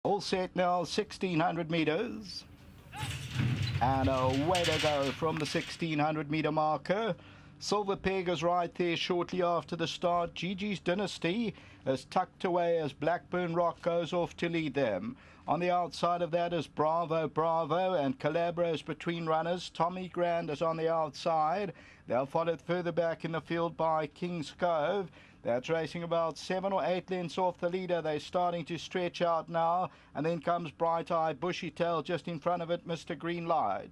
All set now, 1600 meters. And away to go from the 1600 meter marker. Silver Peg is right there shortly after the start. Gigi's Dynasty is tucked away as Blackburn Rock goes off to lead them. On the outside of that is Bravo Bravo, and Calabro is between runners. Tommy Grand is on the outside. They're followed further back in the field by King's Cove. That's racing about 7 or 8 lengths off the leader. They're starting to stretch out now. And then comes Bright Eye Bushy Tail just in front of it, Mr. Green Light.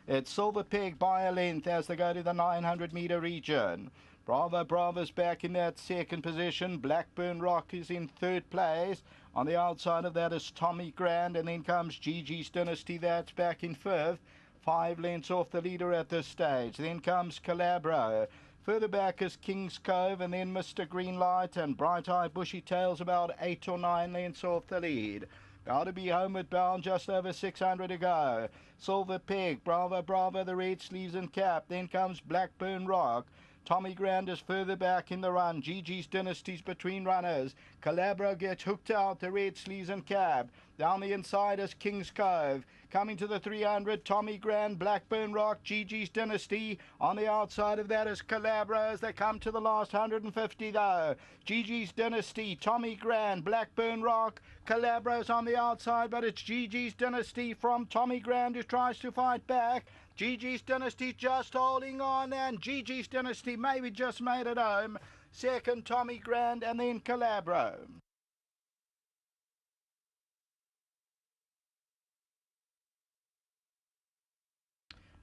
It's Silver Peg by a length as they go to the 900 meter region. Bravo Bravo's back in that second position. Blackburn Rock is in third place. On the outside of that is Tommy Grand, and then comes Gigi's Dynasty, that's back in fifth. 5 lengths off the leader at this stage. Then comes Calabro. Further back is King's Cove, and then Mr. Greenlight, and Bright Eye Bushy Tails about 8 or 9 lengths off the lead. About to be homeward bound, just over 600 to go. Silver Peg, Bravo Bravo, the red sleeves and cap. Then comes Blackburn Rock. Tommy Grand is further back in the run. Gigi's Dynasty's between runners. Calabro gets hooked out, the red sleeves and cap. Down the inside is King's Cove. Coming to the 300, Tommy Grand, Blackburn Rock, Gigi's Dynasty. On the outside of that is Calabro as they come to the last 150 though. Gigi's Dynasty, Tommy Grand, Blackburn Rock. Calabro's on the outside, but it's Gigi's Dynasty from Tommy Grand who tries to fight back. Gigi's Dynasty just holding on, and Gigi's Dynasty maybe just made it home. Second, Tommy Grand, and then Calabro.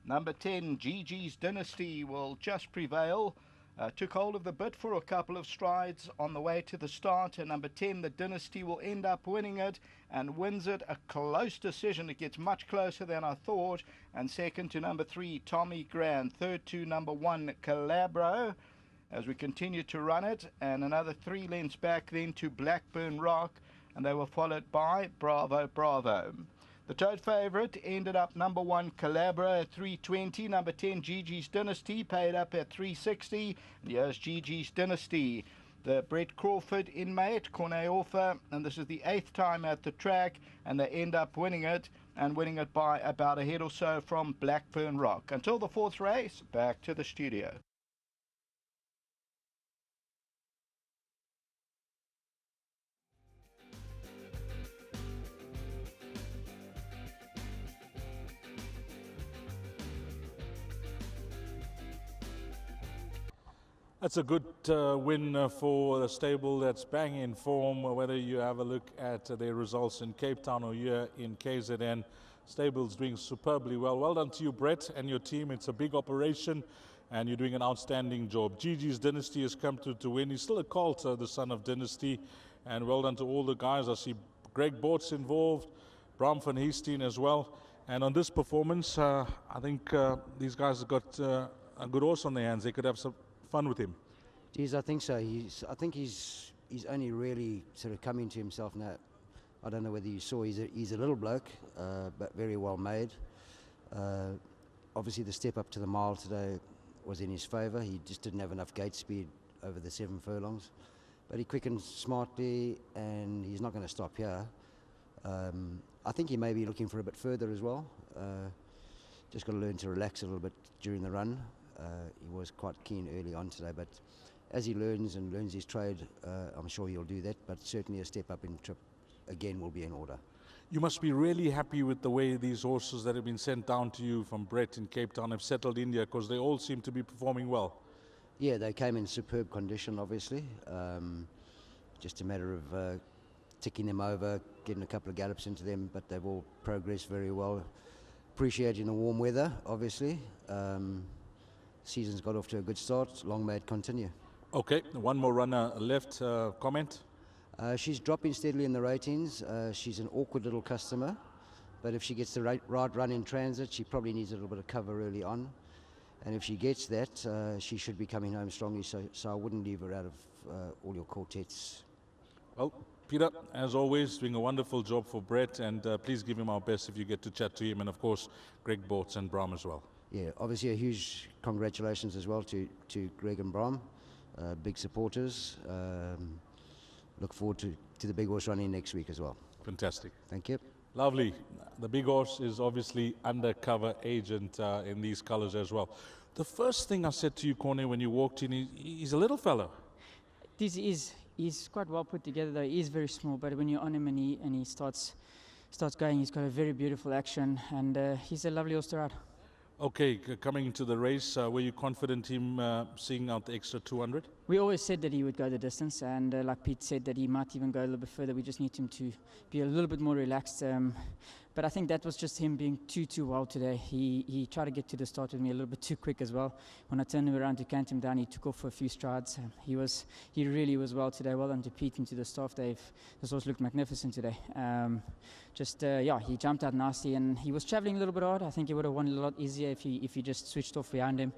Number 10, Gigi's Dynasty, will just prevail. Took hold of the bit for a couple of strides on the way to the start, and number 10, the Dynasty, will end up winning it and wins it a close decision. It gets much closer than I thought. And second to number 3, Tommy Grand. Third to number 1, Calabro, as we continue to run it, and another 3 lengths back then to Blackburn Rock, and they were followed by Bravo Bravo. The tote favourite ended up number 1, Calabro, at 320. Number 10, Gigi's Dynasty, paid up at 360. And here's Gigi's Dynasty. The Brett Crawford inmate, Corne Offer, and this is the 8th time at the track, and they end up winning it, and winning it by about a head or so from Blackburn Rock. Until the 4th race, back to the studio. That's a good win for a stable that's bang in form, whether you have a look at their results in Cape Town or here in KZN. Stable's doing superbly well. Well done to you, Brett, and your team. It's a big operation, and you're doing an outstanding job. Gigi's Dynasty has come to win. He's still a colt, the son of Dynasty, and well done to all the guys. I see Greg Bort's involved, Bram van Heesteen as well. And on this performance, I think these guys have got a good horse on their hands. They could have some fun with him. Geez, I think so. I think he's only really sort of come into himself now. I don't know whether you saw, he's a little bloke, but very well made. Obviously the step up to the mile today was in his favour. He just didn't have enough gate speed over the 7 furlongs. But he quickened smartly, and he's not going to stop here. I think he may be looking for a bit further as well. Just got to learn to relax a little bit during the run. He was quite keen early on today, but as he learns his trade, I'm sure he'll do that. But certainly a step up in trip again will be in order. You must be really happy with the way these horses that have been sent down to you from Brett in Cape Town have settled in here, because they all seem to be performing well. Yeah, they came in superb condition, obviously. Just a matter of ticking them over, getting a couple of gallops into them, but they've all progressed very well. Appreciating the warm weather, obviously. Season's got off to a good start. Long may it continue. Okay, one more runner left. Comment? She's dropping steadily in the ratings. She's an awkward little customer, but if she gets the right run in transit, she probably needs a little bit of cover early on. And if she gets that, she should be coming home strongly, so I wouldn't leave her out of all your quartets. Well, Peter, as always, doing a wonderful job for Brett, and please give him our best if you get to chat to him, and of course, Greg Bortz and Bram as well. Yeah, obviously a huge congratulations as well to Greg and Bram, big supporters. Look forward to the big horse running next week as well. Fantastic. Thank you. Lovely. The big horse is obviously undercover agent in these colors as well. The first thing I said to you, Corne, when you walked in, he's a little fellow. He's quite well put together though. He is very small, but when you're on him and he starts going, he's got a very beautiful action, and he's a lovely horse to ride. Okay, coming into the race, were you confident him seeing out the extra 200? We always said that he would go the distance, and like Pete said, that he might even go a little bit further. We just need him to be a little bit more relaxed. But I think that was just him being too wild today. He tried to get to the start with me a little bit too quick as well. When I turned him around to cant him down, he took off for a few strides. He really was well today. Well done to Pete and to the staff. This horse looked magnificent today. He jumped out nicely, and he was travelling a little bit hard. I think he would have won a lot easier if he just switched off behind him.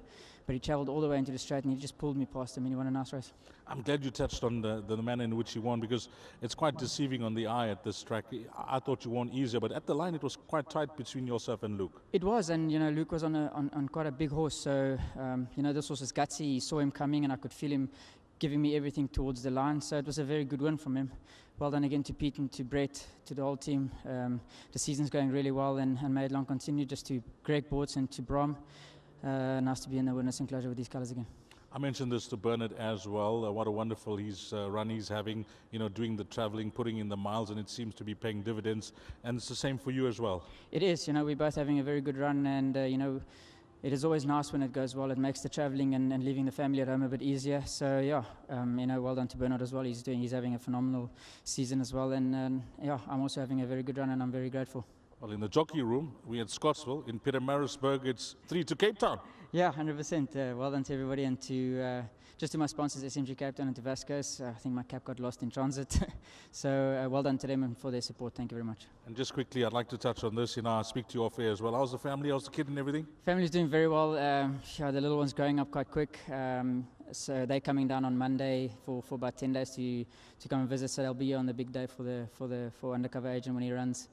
But he travelled all the way into the straight, and he just pulled me past him, and he won a nice race. I'm glad you touched on the manner in which he won, because it's quite deceiving on the eye at this track. I thought you won easier, but at the line it was quite tight between yourself and Luke. It was, and Luke was on quite a big horse, so this horse was gutsy. He saw him coming, and I could feel him giving me everything towards the line, so it was a very good win from him. Well done again to Pete and to Brett, to the whole team. The season's going really well, and may it long continue. Just to Greg Bortz and to Brom. Nice to be in the winner's enclosure with these colours again. I mentioned this to Bernard as well. What a wonderful run he's having, doing the travelling, putting in the miles, and it seems to be paying dividends. And it's the same for you as well. It is. We're both having a very good run, and it is always nice when it goes well. It makes the travelling and leaving the family at home a bit easier. So well done to Bernard as well. He's having a phenomenal season as well, and I'm also having a very good run, and I'm very grateful. Well, in the jockey room, we're at Scottsville. In Pietermaritzburg, it's 3 to Cape Town. Yeah, 100%. Well done to everybody, and to just to my sponsors, SMG Cape Town and to Vasco's. I think my cap got lost in transit. So well done to them and for their support. Thank you very much. And just quickly, I'd like to touch on this. I speak to you off air as well. How's the family? How's the kid and everything? Family's doing very well. The little one's growing up quite quick. So they're coming down on Monday for about 10 days to come and visit. So they'll be here on the big day for undercover agent when he runs.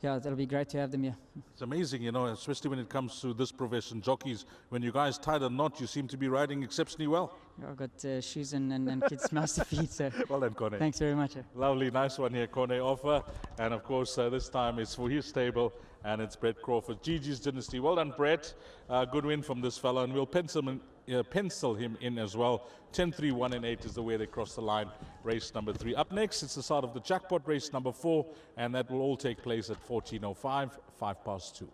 Yeah, it'll be great to have them here. It's amazing, especially when it comes to this profession, jockeys. When you guys tied a knot, you seem to be riding exceptionally well. I've got shoes and kids' master feet. So well done, Corne. Thanks very much. Lovely, nice one here, Corne offer. And of course, this time it's for his stable, and it's Brett Crawford, GG's Dynasty. Well done, Brett. Good win from this fella, and we'll pencil him in as well. 10-3, 1 and 8 is the way they cross the line. Race number 3. Up next, it's the start of the jackpot race number 4, and that will all take place at 14:05, 2:05.